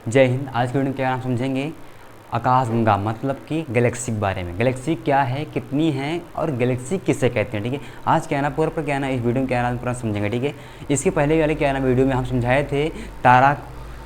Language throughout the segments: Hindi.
जय हिंद। आज के वीडियो में क्या हम समझेंगे आकाशगंगा मतलब कि गैलेक्सी के बारे में। गैलेक्सी क्या है, कितनी है और गैलेक्सी किसे कहते हैं। ठीक है, आज क्या है ना पूरा क्या है ना इस वीडियो में क्या है ना पूरा समझेंगे। ठीक है, इसके पहले वाले क्या है ना वीडियो में हम समझाए थे तारा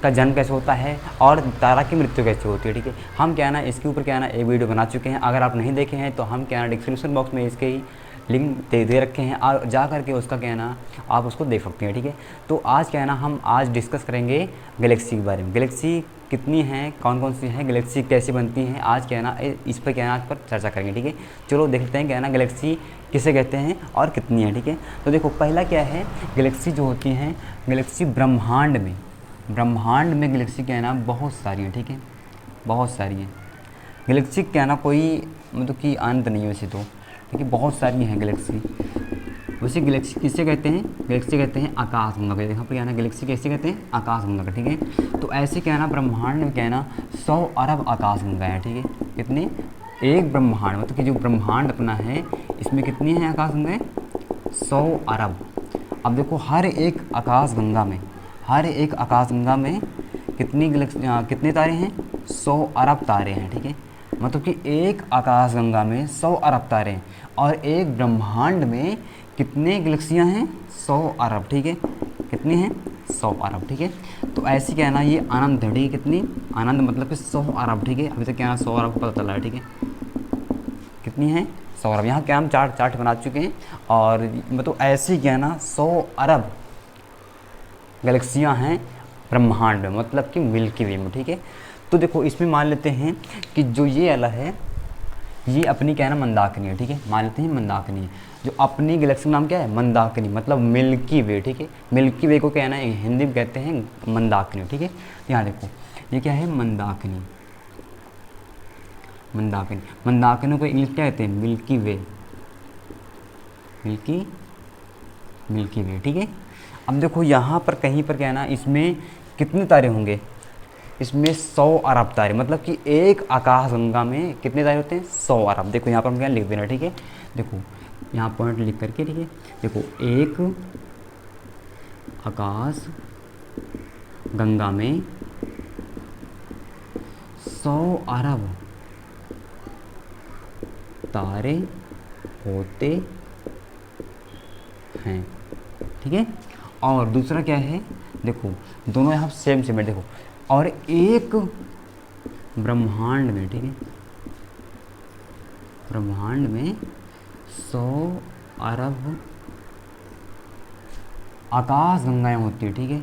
का जन्म कैसे होता है और तारा की मृत्यु कैसे होती है। ठीक है, हम क्या है ना इसके ऊपर क्या है ना एक वीडियो बना चुके हैं। अगर आप नहीं देखे हैं तो हम क्या है ना डिस्क्रिप्शन बॉक्स में इसके ही लिंक दे रखे हैं और जा करके उसका क्या है ना आप उसको देख सकते हैं। ठीक है, तो आज क्या है ना हम आज डिस्कस करेंगे गैलेक्सी के बारे में। गैलेक्सी कितनी हैं, कौन कौन सी हैं, गैलेक्सी कैसे बनती हैं, आज क्या है ना इस पर क्या है ना आज पर चर्चा करेंगे। ठीक है, चलो देखते हैं क्या है ना गैलेक्सी किसे कहते हैं और कितनी है। ठीक है, तो देखो पहला क्या है, गैलेक्सी जो होती हैं, गैलेक्सी ब्रह्मांड में गैलेक्सी क्या है ना बहुत सारी हैं। ठीक है, बहुत सारी हैं गैलेक्सी क्या है ना, कोई मतलब कि अंत नहीं है वैसे तो। ठीक है, बहुत सारी हैं गैलेक्सी। वैसे गैलेक्सी किसे कहते हैं, गैलेक्सी कहते हैं आकाशगंगा को। यहाँ पर क्या है ना गैलेक्सी कैसे कहते हैं, आकाशगंगा का। ठीक है, तो ऐसे क्या है ना ब्रह्मांड में क्या है ना 100 अरब आकाशगंगा है। ठीक है, कितने, एक ब्रह्मांड मतलब कि जो ब्रह्मांड अपना है इसमें कितनी है आकाशगंगाएँ, 100 अरब। अब देखो हर एक आकाशगंगा में कितने तारे हैं, 100 अरब तारे हैं। ठीक है, मतलब कि एक आकाशगंगा में 100 अरब तारे हैं और एक ब्रह्मांड में कितने गैलेक्सियाँ हैं, 100 अरब। ठीक है, कितनी हैं, 100 अरब। ठीक है, तो ऐसी क्या है ना ये अनंत है। ठीक है, कितनी अनंत मतलब कि 100 अरब। ठीक है, अभी तक क्या है 100 अरब को पता चला है। ठीक है, कितनी है, 100 अरब। यहाँ क्या हम चार्ट बना चुके हैं और मतलब ऐसी क्या है ना 100 अरब गैलेक्सियाँ हैं ब्रह्मांड में मतलब कि मिल्की वे में। ठीक है, तो देखो इसमें मान लेते हैं कि जो ये वाला है ये अपनी क्या है ना मंदाकिनी है। ठीक है, मान लेते हैं मंदाकिनी है, जो अपनी गैलेक्सी का नाम क्या है, मंदाकिनी मतलब मिल्की वे। ठीक है, मिल्की वे को क्या है ना हिंदी में कहते हैं मंदाकिनी। ठीक है, यहाँ देखो ये क्या है, मंदाकिनी को इंग्लिश क्या कहते हैं, मिल्की वे। ठीक है, अब देखो यहाँ पर कहीं पर क्या है ना इसमें कितने तारे होंगे, इसमें 100 अरब तारे मतलब कि एक आकाशगंगा में कितने तारे होते हैं, 100 अरब। देखो यहाँ पर हम क्या लिख देना। ठीक है, देखो यहाँ पॉइंट लिख करके। ठीक है, देखो एक आकाश गंगा में 100 अरब तारे होते हैं। ठीक है, और दूसरा क्या है, देखो दोनों यहाँ सेम है। देखो और एक ब्रह्मांड में, ठीक है, ब्रह्मांड में 100 अरब आकाश गंगाएँ होती है। ठीक है,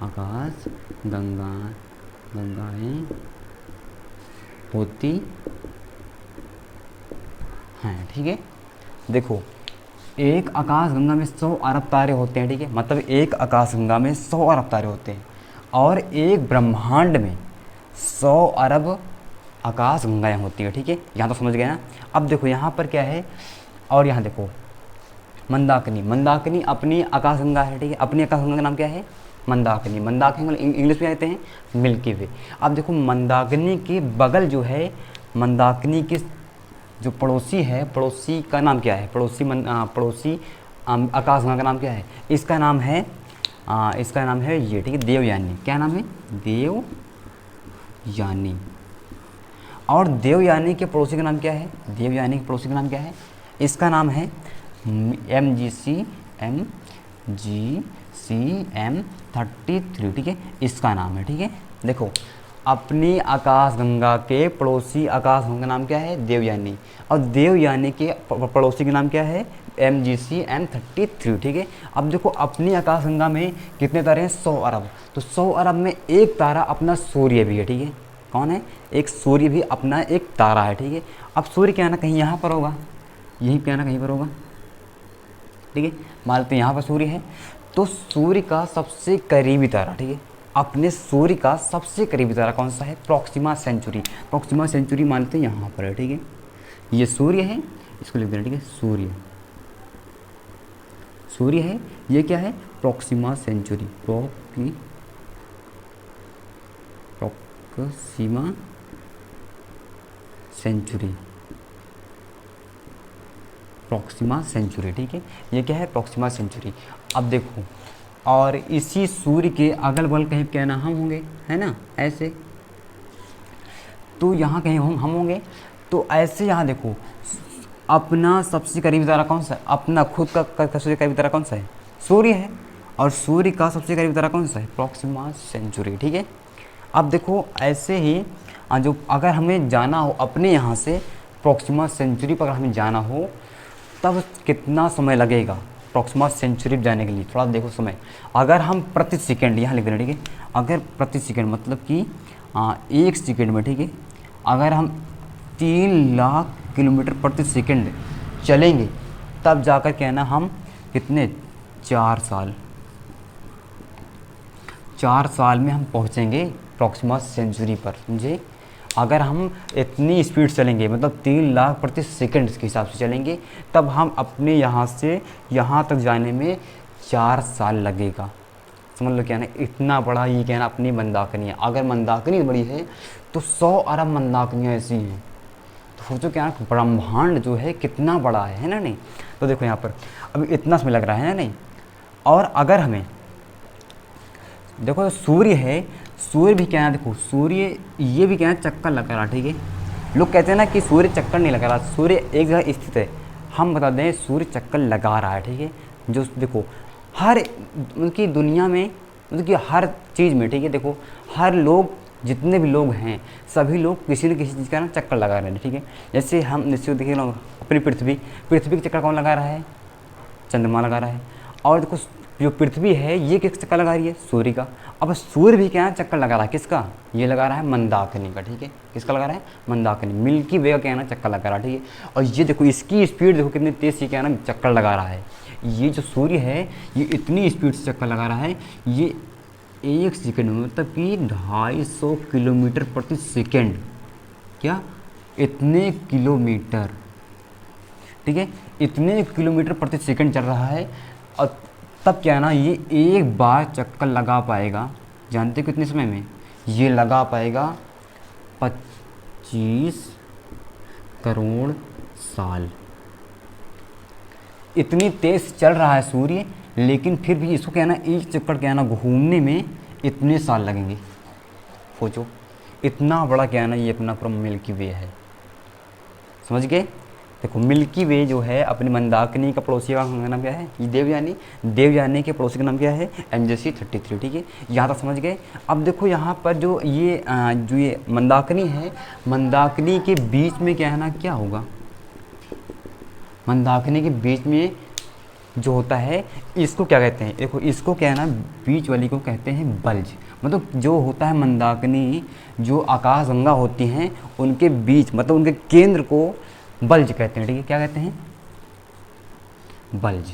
आकाश गंगाएँ होती हैं। ठीक है, देखो एक आकाशगंगा में 100 अरब तारे होते हैं। ठीक है, मतलब एक आकाशगंगा में 100 अरब तारे होते हैं और एक ब्रह्मांड में 100 अरब आकाशगंगाएँ होती हैं। ठीक है, यहाँ तो समझ गए ना। अब देखो यहाँ पर क्या है, और यहाँ देखो मंदाकिनी अपनी आकाशगंगा है। ठीक है, अपनी आकाशगंगा का नाम क्या है, मंदाकिनी इंग्लिश में कहते हैं मिल्की वे। अब देखो मंदाकिनी के बगल जो है, मंदाकिनी के जो पड़ोसी है, पड़ोसी का नाम क्या है, पड़ोसी आकाशगंगा का नाम क्या है, इसका नाम है ये। ठीक है, देवयानी। क्या नाम है, देवयानी। और देवयानी के पड़ोसी का नाम क्या है, देवयानी के पड़ोसी का नाम क्या है, इसका नाम है MGCM33। ठीक है, इसका नाम है। ठीक है, देखो अपनी आकाशगंगा के पड़ोसी आकाशगंगा का नाम क्या है, देवयानी, और देवयानी के पड़ोसी का नाम क्या है, MGCM33। ठीक है, अब देखो अपनी आकाशगंगा में कितने तारे हैं, 100 अरब। तो 100 अरब में एक तारा अपना सूर्य भी है। ठीक है, कौन है, एक सूर्य भी अपना एक तारा है। ठीक है, अब सूर्य क्या है ना कहीं यहाँ पर होगा, यहीं क्या है ना कहीं पर होगा। ठीक है, मान लेते हैं यहाँ पर सूर्य है, तो सूर्य का सबसे करीबी तारा, ठीक है, अपने सूर्य का सबसे करीबी तारा कौन सा है, प्रॉक्सिमा सेंचुरी मान लेते हैं यहाँ पर है। ठीक है, ये सूर्य है, इसको लिख देना। ठीक है, सूर्य है, ये क्या है, प्रॉक्सिमा सेंचुरी, प्रॉक्सिमा सेंचुरी। ठीक है, ये क्या है, प्रॉक्सिमा सेंचुरी। अब देखो और इसी सूर्य के अगल बगल कहीं क्या ना हम होंगे, है ना, ऐसे। तो यहाँ कहीं हम होंगे। तो ऐसे यहाँ देखो, अपना सबसे करीबी तारा कौन सा है? अपना खुद का सबसे करीबी तारा कौन सा है? सूर्य है। और सूर्य का सबसे करीबी तारा कौन सा है? प्रॉक्सिमा सेंचुरी, ठीक है। अब देखो ऐसे ही जो अगर हमें जाना हो अपने यहाँ से प्रॉक्सिमा सेंचुरी पर, अगर हमें जाना हो तब कितना समय लगेगा प्रॉक्सिमा सेंचुरी जाने के लिए? थोड़ा देखो समय। अगर हम प्रति सेकंड यहाँ लिख रहे हैं, ठीक है, अगर प्रति सेकंड मतलब कि 1 सेकंड में, ठीक है, अगर हम 3 लाख किलोमीटर प्रति सेकंड चलेंगे तब जाकर क्या है ना हम कितने 4 साल में हम पहुँचेंगे प्रॉक्सिमा सेंचुरी पर, समझे। अगर हम इतनी स्पीड चलेंगे मतलब 3 लाख प्रति सेकंड के हिसाब से चलेंगे तब हम अपने यहाँ से यहाँ तक जाने में 4 साल लगेगा। समझ लो क्या ना, इतना बड़ा ये क्या ना अपनी मंदाकिनी है। अगर मंदाकिनी बड़ी है तो 100 अरब मंदाकिनियाँ ऐसी हैं। तो सोचो क्या ना ब्रह्मांड जो है कितना बड़ा है ना, नहीं। तो देखो यहाँ पर अभी इतना समय लग रहा है ना, नहीं। और अगर हमें देखो सूर्य है, सूर्य भी क्या है, देखो सूर्य ये भी क्या है चक्कर लगा रहा, ठीक है। लोग कहते हैं ना कि सूर्य चक्कर नहीं लगा रहा, सूर्य एक जगह स्थित है। हम बता दें सूर्य चक्कर लगा रहा है, ठीक है। जो देखो हर उनकी दुनिया में मतलब कि हर चीज़ में, ठीक है, देखो हर लोग जितने भी लोग हैं सभी लोग किसी न किसी चीज़ का ना चक्कर लगा रहे हैं, ठीक है। जैसे हम निश्चित देखिए ना अपनी पृथ्वी का चक्कर कौन लगा रहा है? चंद्रमा लगा रहा है। और देखो जो पृथ्वी है ये किस चक्कर लगा रही है? सूर्य का। अब सूर्य भी क्या है चक्कर लगा रहा है, किसका? ये लगा रहा है मंदाकिनी का, ठीक है। किसका लगा रहा है? मंदाकिनी, मिल्की वे का क्या है ना चक्कर लगा रहा है, ठीक है। और ये देखो इसकी स्पीड देखो कितनी तेज़ से क्या है ना चक्कर लगा रहा है। ये जो सूर्य है ये इतनी स्पीड से चक्कर लगा रहा है, ये 1 सेकंड में मतलब कि 250 किलोमीटर प्रति सेकंड, क्या इतने किलोमीटर, ठीक है, इतने किलोमीटर प्रति सेकंड चल रहा है। और तब क्या है ना ये एक बार चक्कर लगा पाएगा, जानते हो कितने समय में? ये लगा पाएगा 25 करोड़ साल। इतनी तेज़ चल रहा है सूर्य, लेकिन फिर भी इसको क्या है ना एक चक्कर क्या है ना घूमने में इतने साल लगेंगे। सोचो इतना बड़ा क्या है ना ये अपना पूरा मिल्की वे है, समझ गए। देखो मिल्की वे जो है अपनी मंदाकिनी का पड़ोसी का नाम क्या है? ये देवयानी के पड़ोसी का नाम क्या है? MJC 33, ठीक है। यहाँ तक समझ गए। अब देखो यहाँ पर जो ये मंदाकिनी है, मंदाकिनी के बीच में क्या है ना क्या होगा? मंदाकिनी के बीच में जो होता है इसको क्या कहते हैं? देखो इसको क्या है ना बीच वाली को कहते हैं बल्ज। मतलब जो होता है मंदाकिनी जो आकाशगंगा होती हैं उनके बीच मतलब उनके केंद्र को बल्ज कहते हैं, ठीक है। क्या कहते हैं? बल्ज।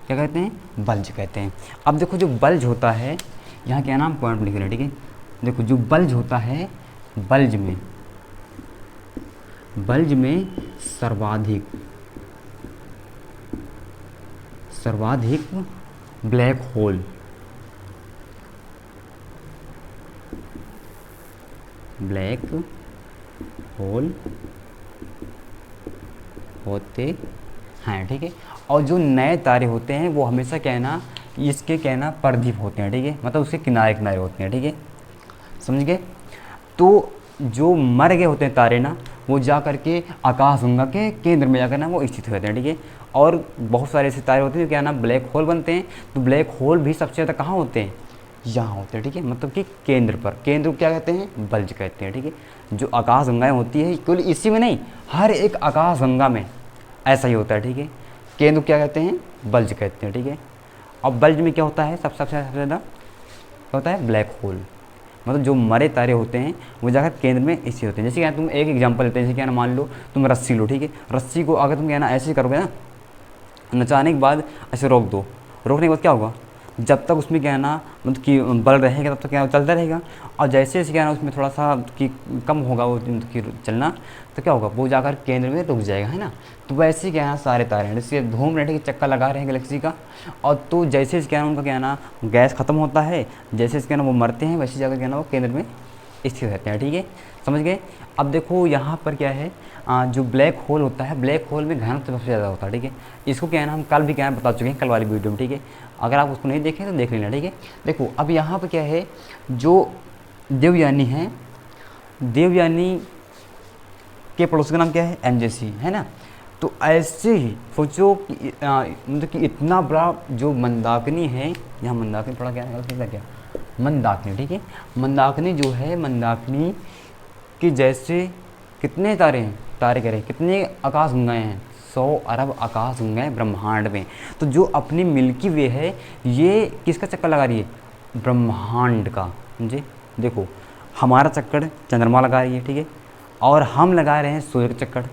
क्या कहते हैं? बल्ज कहते हैं। अब देखो जो बल्ज होता है यहाँ क्या नाम पॉइंट लिख रहे हैं, ठीक है। देखो जो बल्ज होता है बल्ज में सर्वाधिक ब्लैक होल होते हैं, ठीक है। और जो नए तारे होते हैं वो हमेशा क्या है ना इसके क्या है ना प्रदीप होते हैं, ठीक है। मतलब उसके किनारे होते हैं, ठीक है, समझ गए। तो जो मर गए होते हैं तारे ना वो जा करके आकाशगंगा के केंद्र में जाकर ना वो स्थित होते हैं, ठीक है। और बहुत सारे ऐसे तारे होते हैं जो क्या ना ब्लैक होल बनते हैं। तो ब्लैक होल भी सबसे ज़्यादा कहाँ होते हैं? यहाँ होते हैं, ठीक है। मतलब कि केंद्र पर, केंद्र को क्या कहते हैं? बल्ज कहते हैं, ठीक है। जो आकाशगंगाएँ होती है केवल इसी में नहीं हर एक आकाशगंगा में ऐसा ही होता है, ठीक है। केंद्र को क्या कहते हैं? बल्ज कहते हैं, ठीक है। अब बल्ज में क्या होता है? सबसे ज़्यादा क्या होता है? Black hole. मतलब जो मरे तारे होते हैं वो जाकर केंद्र में ऐसे होते हैं। जैसे क्या तुम एक एग्जांपल लेते हैं, जैसे क्या ना मान लो तुम रस्सी लो, ठीक है। रस्सी को अगर तुम क्या ना ऐसे करोगे ना नचाने के बाद ऐसे रोक दो, रोकने के बाद क्या होगा? जब तक उसमें क्या है ना मतलब कि बल रहेगा तब तक क्या चलता रहेगा। और जैसे जैसे क्या है ना उसमें थोड़ा सा कि कम होगा वो कि चलना तो क्या होगा? वो जाकर केंद्र में रुक जाएगा, है ना। तो वैसे ही क्या है ना सारे तारे हैं जैसे घूम रहे हैं, चक्कर लगा रहे हैं गैलेक्सी का। और तो जैसे क्या है उनका क्या है ना गैस ख़त्म होता है, जैसे क्या है ना वो मरते हैं, वैसे जाकर क्या है ना वो केंद्र में स्थित रहते हैं, ठीक है, समझ गए। अब देखो यहाँ पर क्या है, जो ब्लैक होल होता है, ब्लैक होल में घनत्व सबसे ज़्यादा होता है, ठीक है। इसको क्या है ना, हम कल भी क्या है बता चुके हैं, कल वाली वीडियो में, ठीक है। अगर आप उसको नहीं देखें तो देख लेना, ठीक है। देखो अब यहाँ पर क्या है, जो देवयानी हैं, देवयानी के पड़ोस का नाम क्या है, एमजेसी, है ना। तो ऐसे ही सोचो कि मतलब कि इतना बड़ा जो मंदाकिनी है, यहाँ मंदाकिनी थोड़ा क्या है क्या, मंदाकिनी, ठीक है। मंदाकिनी जो है, मंदाकिनी के जैसे कितने तारे हैं, तारे कह रहे हैं, कितने आकाश गंगाएँ हैं, 100 अरब आकाश गंगाएँ ब्रह्मांड में। तो जो अपनी मिल्की वे है, ये किसका चक्कर लगा रही है, ब्रह्मांड का, समझे। देखो हमारा चक्कर चंद्रमा लगा रही है, ठीक है, और हम लगा रहे हैं सूर्य का चक्कर,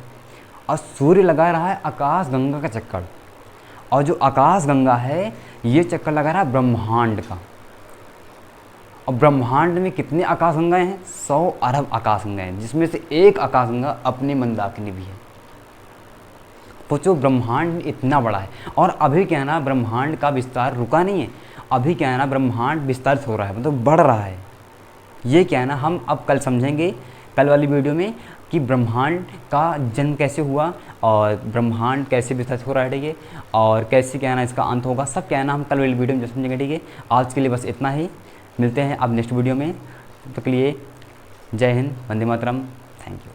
और सूर्य लगा रहा है आकाश गंगा का चक्कर, और जो आकाश गंगा है ये चक्कर लगा रहा है ब्रह्मांड का। और ब्रह्मांड में कितने आकाश गंगाएँ हैं, 100 अरब आकाश गंगाएँ हैं, जिसमें से एक आकाश गंगा अपनी मंदाकिनी भी है। सोचो ब्रह्मांड इतना बड़ा है, और अभी क्या है ना, ब्रह्मांड का विस्तार रुका नहीं है, अभी क्या है ना, ब्रह्मांड विस्तारित हो रहा है, मतलब बढ़ रहा है। ये क्या है ना, हम अब कल समझेंगे, कल वाली वीडियो में, कि ब्रह्मांड का जन्म कैसे हुआ और ब्रह्मांड कैसे विस्तारित हो रहा है, ठीक है, और कैसे क्या है ना इसका अंत होगा, सब क्या है ना हम कल वाली वीडियो में जो समझेंगे, ठीक है। आज के लिए बस इतना ही, मिलते हैं अब नेक्स्ट वीडियो में, तब तक के लिए जय हिंद, वंदे मातरम, थैंक यू।